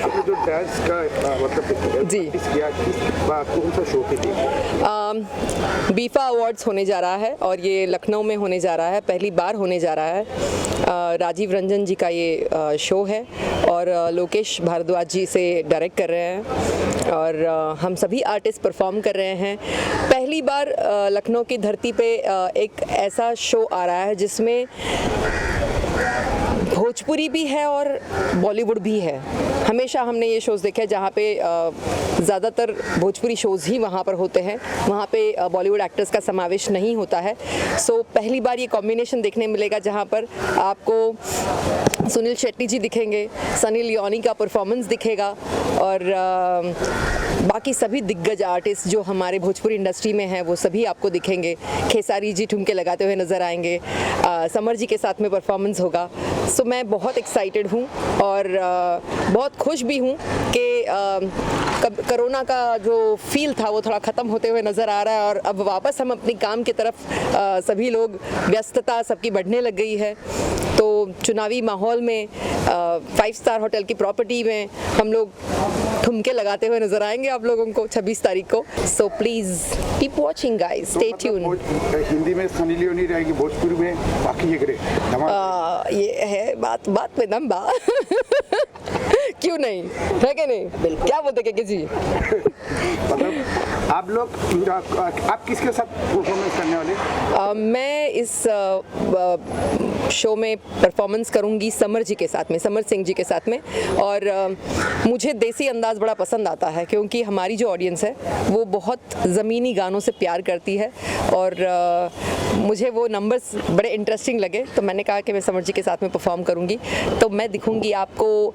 आपने जो डांस का मतलब जी किया कौन सा शो पे बीफा अवार्ड्स होने जा रहा है और ये लखनऊ में होने जा रहा है, पहली बार होने जा रहा है। राजीव रंजन जी का ये शो है और लोकेश भारद्वाज जी से डायरेक्ट कर रहे हैं और हम सभी आर्टिस्ट परफॉर्म कर रहे हैं। पहली बार लखनऊ की धरती पे एक ऐसा शो आ रहा है जिसमें भोजपुरी भी है और बॉलीवुड भी है। हमेशा हमने ये शोज़ देखे जहाँ पे ज़्यादातर भोजपुरी शोज़ ही वहाँ पर होते हैं, वहाँ पे बॉलीवुड एक्टर्स का समावेश नहीं होता है। सो पहली बार ये कॉम्बिनेशन देखने मिलेगा जहाँ पर आपको सुनील शेट्टी जी दिखेंगे, सनी लियोनी का परफॉर्मेंस दिखेगा और बाकी सभी दिग्गज आर्टिस्ट जो हमारे भोजपुरी इंडस्ट्री में हैं वो सभी आपको दिखेंगे। खेसारी जी ठुमके लगाते हुए नज़र आएंगे, समर जी के साथ में परफॉर्मेंस होगा। सो मैं बहुत एक्साइटेड हूँ और बहुत खुश भी हूँ कि कोरोना का जो फील था वो थोड़ा ख़त्म होते हुए नज़र आ रहा है और अब वापस हम अपनी काम की तरफ सभी लोग, व्यस्तता सबकी बढ़ने लग गई है। तो चुनावी माहौल में 5 स्टार होटल की प्रॉपर्टी में हम लोग ठुमके लगाते हुए नजर आएंगे आप लोगों को 26 तारीख को। So please keep watching guys, stay tune. Hindi में सनी लियोनी रहेगी, भोजपुरी में बाकी ये है बात पे दम बा क्यों नहीं है कि नहीं, क्या बोलते के जी? मतलब आप लोग आप किसके साथ परफॉर्मेंस करने वाले? मैं इस शो में परफॉर्मेंस करूंगी समर जी के साथ में, समर सिंह जी के साथ में। और मुझे देसी अंदाज बड़ा पसंद आता है क्योंकि हमारी जो ऑडियंस है वो बहुत ज़मीनी गानों से प्यार करती है और मुझे वो नंबर्स बड़े इंटरेस्टिंग लगे तो मैंने कहा कि मैं समर जी के साथ में परफॉर्म करूंगी। तो मैं दिखूंगी आपको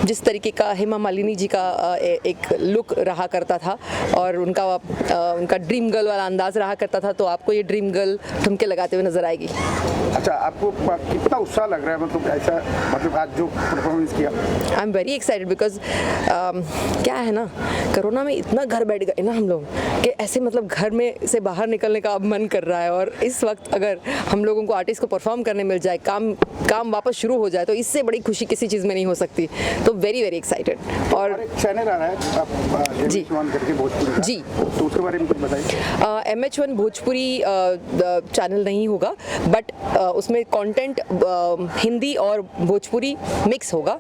जिस तरीके का हेमा मालिनी जी का एक लुक रहा करता था और उनका ड्रीम गर्ल वाला अंदाज रहा करता था, तो आपको ये ड्रीम गर्ल ठुमके लगाते हुए नजर आएगी। अच्छा, आपको कितना उत्साह लग रहा है, मतलब ऐसा, मतलब आज जो परफॉर्मेंस किया? I am very excited because क्या है ना, कोरोना में इतना घर बैठ गए ना हम लोग कि ऐसे मतलब घर में से बाहर निकलने का अब मन कर रहा है और इस वक्त अगर हम लोगों को आर्टिस्ट को परफॉर्म करने मिल जाए, काम वापस शुरू हो जाए, तो इससे बड़ी खुशी किसी चीज़ में नहीं हो सकती। तो वेरी वेरी एक्साइटेड। और चैनल आ रहा है आप जी करके भोजपुरी जी, तो उसके बारे में कुछ बताइए। MH1 भोजपुरी चैनल नहीं होगा, बट उसमें कंटेंट हिंदी और भोजपुरी मिक्स होगा।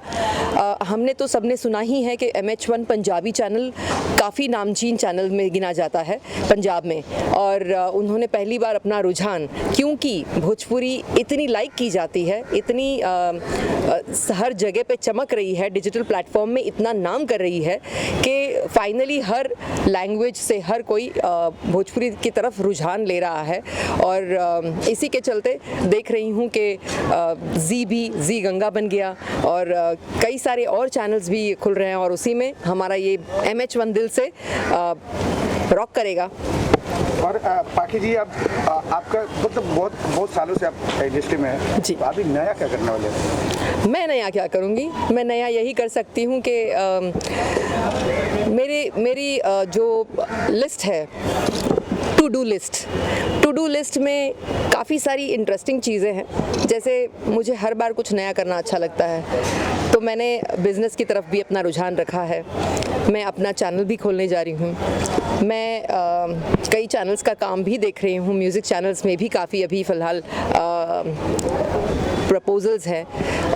हमने तो सबने सुना ही है कि MH1 पंजाबी चैनल काफ़ी नामचीन चैनल में गिना जाता है पंजाब में, और उन्होंने पहली बार अपना रुझान, क्योंकि भोजपुरी इतनी लाइक की जाती है, इतनी हर जगह पे चमक रही है, डिजिटल प्लेटफॉर्म में इतना नाम कर रही है कि फाइनली हर लैंग्वेज से हर कोई भोजपुरी की तरफ रुझान ले रहा है। और इसी के चलते देख रही हूँ कि जी गंगा बन गया और कई सारे और चैनल्स भी खुल रहे हैं और उसी में हमारा ये MH1 दिल से रॉक करेगा। और पाखी जी, आपका मतलब बहुत सालों से आप इंडस्ट्री में हैं जी, तो अभी नया क्या करने वाले हैं? मैं नया क्या करूँगी, मैं नया यही कर सकती हूँ कि मेरी जो लिस्ट है, टू डू लिस्ट में काफ़ी सारी इंटरेस्टिंग चीज़ें हैं। जैसे मुझे हर बार कुछ नया करना अच्छा लगता है, तो मैंने बिज़नेस की तरफ भी अपना रुझान रखा है। मैं अपना चैनल भी खोलने जा रही हूँ। मैं कई चैनल्स का काम भी देख रही हूँ, म्यूज़िक चैनल्स में भी काफ़ी अभी फ़िलहाल प्रपोजल्स हैं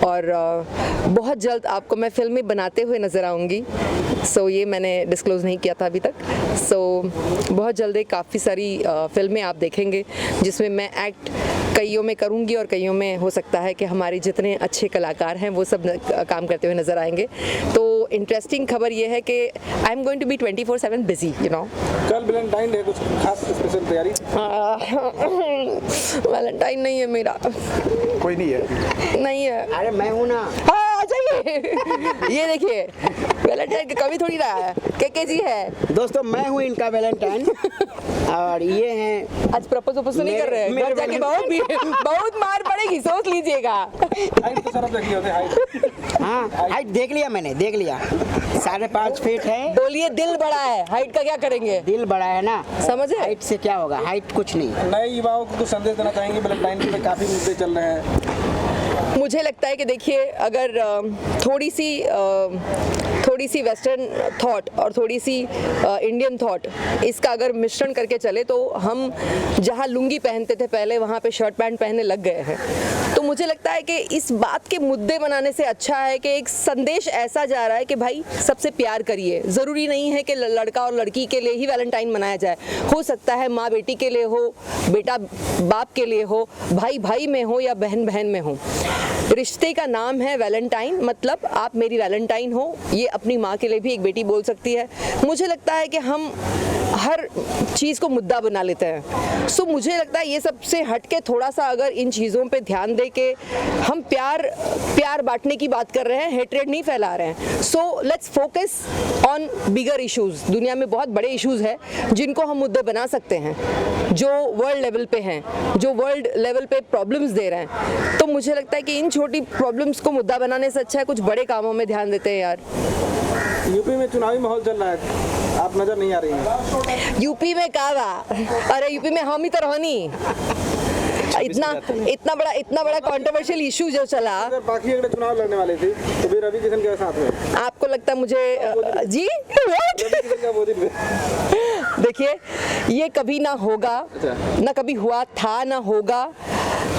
और बहुत जल्द आपको मैं फिल्में बनाते हुए नज़र आऊँगी। सो ये मैंने डिस्क्लोज़ नहीं किया था अभी तक। सो बहुत जल्द काफ़ी सारी फिल्में आप देखेंगे जिसमें मैं एक्ट कईयों में करूँगी और कईयों में हो सकता है कि हमारे जितने अच्छे कलाकार हैं वो सब काम करते हुए नज़र आएंगे। तो इंटरेस्टिंग खबर ये है कि I am going to be 24/7 busy, you know. कल वैलेंटाइन डे, कुछ खास स्पेशल तैयारी? वैलेंटाइन नहीं है मेरा। कोई नहीं है? नहीं है। अरे मैं हूँ ना। हाँ, चाहिए। ये देखिए, वैलेंटाइन की कमी थोड़ी रहा है, के जी है। दोस्तों, मैं हूँ इनका वैलेंटाइन और ये हैं। आज प्रपोज तो नहीं कर रहे हैं, घर जाके बहुत मार पड़ेगी, सोच लीजिएगा। हाइट तो सर देखी होती है। हाँ, हाइट देख लिया मैंने, देख लिया, 5.5 फीट है। बोलिए, दिल बड़ा है, हाइट का क्या करेंगे? दिल बड़ा है ना, समझे? हाइट से क्या होगा, हाइट कुछ नहीं। नए युवाओं को कुछ संदेश देना चाहेंगे? वैलेंटाइन पे काफ़ी मुद्दे चल रहे हैं। मुझे लगता है कि देखिए, अगर थोड़ी सी थोड़ी सी वेस्टर्न थॉट और थोड़ी सी इंडियन थॉट, इसका अगर मिश्रण करके चले तो हम जहाँ लुंगी पहनते थे पहले वहाँ पे शर्ट पैंट पहनने लग गए हैं। तो मुझे लगता है कि इस बात के मुद्दे बनाने से अच्छा है कि एक संदेश ऐसा जा रहा है कि भाई सबसे प्यार करिए। ज़रूरी नहीं है कि लड़का और लड़की के लिए ही वैलेंटाइन मनाया जाए, हो सकता है माँ बेटी के लिए हो, बेटा बाप के लिए हो, भाई भाई में हो या बहन बहन में हो। रिश्ते का नाम है वैलेंटाइन, मतलब आप मेरी वैलेंटाइन हो। ये अपनी माँ के लिए भी एक बेटी बोल सकती है। मुझे लगता है कि हम हर चीज़ को मुद्दा बना लेते हैं। सो मुझे लगता है ये सबसे हट के थोड़ा सा अगर इन चीज़ों पे ध्यान दे के हम प्यार बांटने की बात कर रहे हैं, हेट्रेड नहीं फैला रहे हैं। So let's focus on bigger issues. दुनिया में बहुत बड़े इश्यूज हैं जिनको हम मुद्दे बना सकते हैं, जो वर्ल्ड लेवल पे हैं, जो वर्ल्ड लेवल पे प्रॉब्लम्स दे रहे हैं। तो मुझे लगता है कि इन छोटी प्रॉब्लम्स को मुद्दा बनाने से अच्छा है कुछ बड़े कामों में ध्यान देते हैं यार। यूपी में चुनावी माहौल चल रहा है, आप नजर नहीं आ रही हैं। यूपी में का बा? अरे यूपी में हम ही तो रहनी। इतना बड़ा कंट्रोवर्शियल इशू जो चला। अगर बाकी अगले चुनाव लड़ने वाले थे तो फिर रवि किशन के साथ में आपको लगता है मुझे जी रवि किशन का वो दिन में देखिए, ये कभी ना होगा, ना कभी हुआ था, ना होगा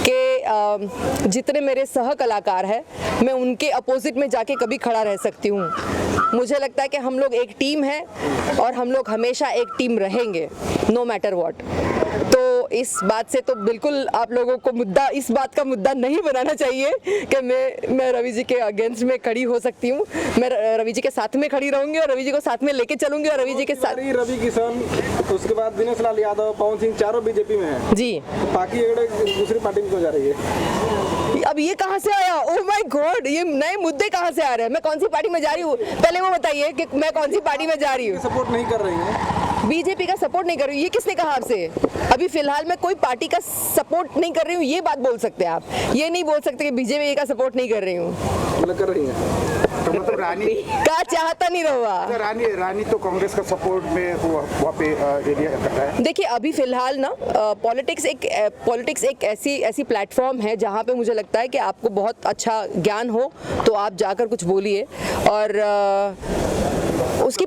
कि जितने मेरे सह कलाकार हैं मैं उनके अपोजिट में जाके कभी खड़ा रह सकती हूँ। मुझे लगता है कि हम लोग एक टीम है और हम लोग हमेशा एक टीम रहेंगे, नो मैटर व्हाट। तो इस बात से तो बिल्कुल आप लोगों को इस बात का मुद्दा नहीं बनाना चाहिए कि मैं रवि जी के अगेंस्ट में खड़ी हो सकती हूँ। मैं रवि जी के साथ में खड़ी रहूंगी और रवि जी को साथ में लेके चलूंगी और रवि जी के साथ। रवि किशन, उसके बाद दिनेश लाल यादव, पवन सिंह, चारों बीजेपी में हैं जी। तो बाकी अगले दूसरी पार्टी में क्यों जा रही है? अब ये कहाँ से आया? ओह माय गॉड, ये नए मुद्दे कहाँ से आ रहे हैं? मैं कौन सी पार्टी में जा रही हूँ पहले वो बताइए कि मैं कौन सी पार्टी में जा रही हूँ। सपोर्ट नहीं कर रही हैं बीजेपी का सपोर्ट नहीं कर रही हूँ, ये किसने कहा आपसे? अभी फिलहाल मैं कोई पार्टी का सपोर्ट नहीं कर रही हूँ, ये बात बोल सकते हैं आप। ये नहीं बोल सकते कि बीजेपी का सपोर्ट नहीं कर रही हूँ। मतलब कर रही हैं तो मतलब रानी का चाहता नहीं रहा। रानी तो कांग्रेस का सपोर्ट में वहाँ पे एरिया करता है। देखिए अभी फिलहाल ना पॉलिटिक्स एक ऐसी प्लेटफॉर्म है जहाँ पे मुझे लगता है कि आपको बहुत अच्छा ज्ञान हो तो आप जाकर कुछ बोलिए, और उसकी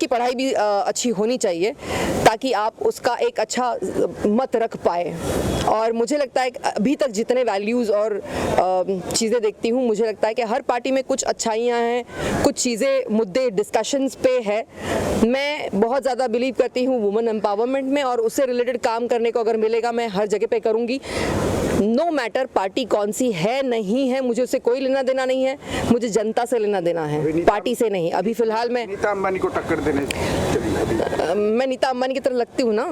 पढ़ाई भी अच्छी होनी चाहिए ताकि आप उसका एक अच्छा मत रख पाए। और मुझे लगता है अभी तक जितने वैल्यूज़ और चीज़ें देखती हूँ, मुझे लगता है कि हर पार्टी में कुछ अच्छाइयाँ हैं, कुछ चीज़ें मुद्दे डिस्कशंस पे है। मैं बहुत ज़्यादा बिलीव करती हूँ वुमेन एम्पावरमेंट में, और उससे रिलेटेड काम करने को अगर मिलेगा मैं हर जगह पे करूँगी। नो मैटर पार्टी कौन सी है नहीं है, मुझे उससे कोई लेना देना नहीं है, मुझे जनता से लेना देना है, पार्टी से नहीं। अभी फिलहाल मैं नीता अंबानी को टक्कर देने मैं नीता अंबानी की तरह लगती हूँ ना।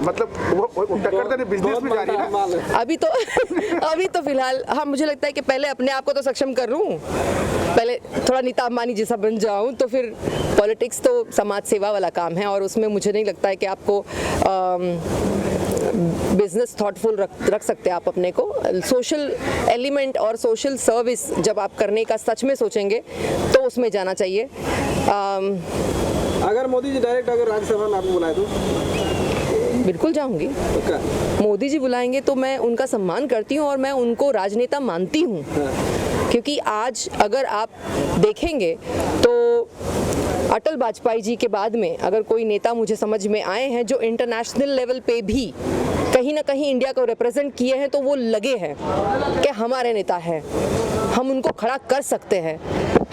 मतलब वो टक्कर देने बिजनेस में जा रही है ना। अभी तो फिलहाल हाँ, मुझे लगता है कि पहले अपने आप को तो सक्षम कर लूँ, पहले थोड़ा नीता अंबानी जैसा बन जाऊँ, तो फिर पॉलिटिक्स तो समाज सेवा वाला काम है और उसमें मुझे नहीं लगता है कि आपको बिजनेस थॉटफुल रख सकते हैं आप अपने को। सोशल एलिमेंट और सोशल सर्विस जब आप करने का सच में सोचेंगे तो उसमें जाना चाहिए। अगर मोदी जी डायरेक्ट अगर राज्यसभा में आपको बुलाए तो बिल्कुल जाऊंगी। मोदी जी बुलाएंगे तो मैं उनका सम्मान करती हूँ और मैं उनको राजनेता मानती हूँ, क्योंकि आज अगर आप देखेंगे तो अटल वाजपेयी जी के बाद में अगर कोई नेता मुझे समझ में आए हैं जो इंटरनेशनल लेवल पे भी कहीं ना कहीं इंडिया को रिप्रेजेंट किए हैं, तो वो लगे हैं कि हमारे नेता हैं, हम उनको खड़ा कर सकते हैं,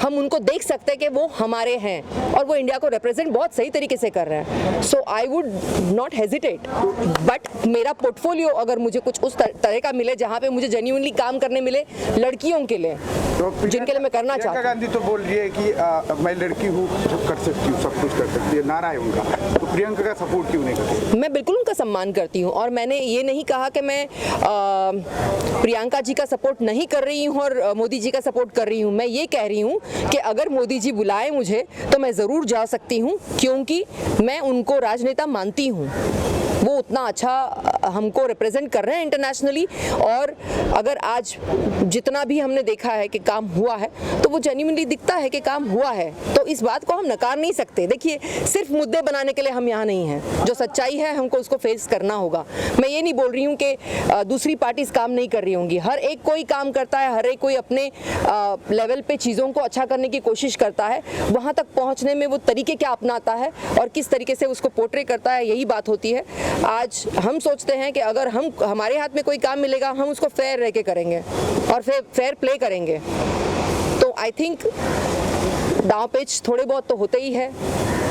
हम उनको देख सकते हैं कि वो हमारे हैं और वो इंडिया को रिप्रेजेंट बहुत सही तरीके से कर रहे हैं। So I would not hesitate, but मेरा पोर्टफोलियो अगर मुझे कुछ उस तरह का मिले जहाँ पे मुझे जेन्युइनली काम करने मिले लड़कियों के लिए, तो जिनके लिए मैं करना चाहती हूँ। गांधी तो बोल रही है कि मैं लड़की हूँ, कर सकती हूँ, सब कुछ कर सकती है, नारा है उनका, तो प्रियंका का सपोर्ट क्यों नहीं करती? मैं बिल्कुल उनका सम्मान करती हूँ और मैंने ये नहीं कहा कि मैं प्रियंका जी का सपोर्ट नहीं कर रही हूँ और मोदी जी का सपोर्ट कर रही हूँ। मैं ये कह रही हूँ कि अगर मोदी जी बुलाए मुझे तो मैं ज़रूर जा सकती हूँ, क्योंकि मैं उनको राजनेता मानती हूँ। वो उतना अच्छा हमको रिप्रेजेंट कर रहे हैं इंटरनेशनली। और अगर आज जितना भी हमने देखा है कि काम हुआ है तो वो जेन्युइनली दिखता है कि काम हुआ है, तो इस बात को हम नकार नहीं सकते। देखिए, सिर्फ मुद्दे बनाने के लिए हम यहाँ नहीं हैं, जो सच्चाई है हमको उसको फेस करना होगा। मैं ये नहीं बोल रही हूँ कि दूसरी पार्टीज काम नहीं कर रही होंगी, हर एक कोई काम करता है, हर एक कोई अपने लेवल पे चीज़ों को अच्छा करने की कोशिश करता है। वहाँ तक पहुँचने में वो तरीके क्या अपनाता है और किस तरीके से उसको पोर्ट्रे करता है, यही बात होती है। आज हम सोचते हैं कि अगर हमारे हाथ में कोई काम मिलेगा, हम उसको फेयर रह के करेंगे और फेयर प्ले करेंगे। तो आई थिंक दांव पेच थोड़े बहुत तो होते ही है,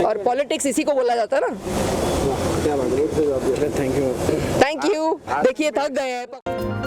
और पॉलिटिक्स इसी को बोला जाता है ना। क्या बात है, थैंक यू। देखिए, थक गए हैं।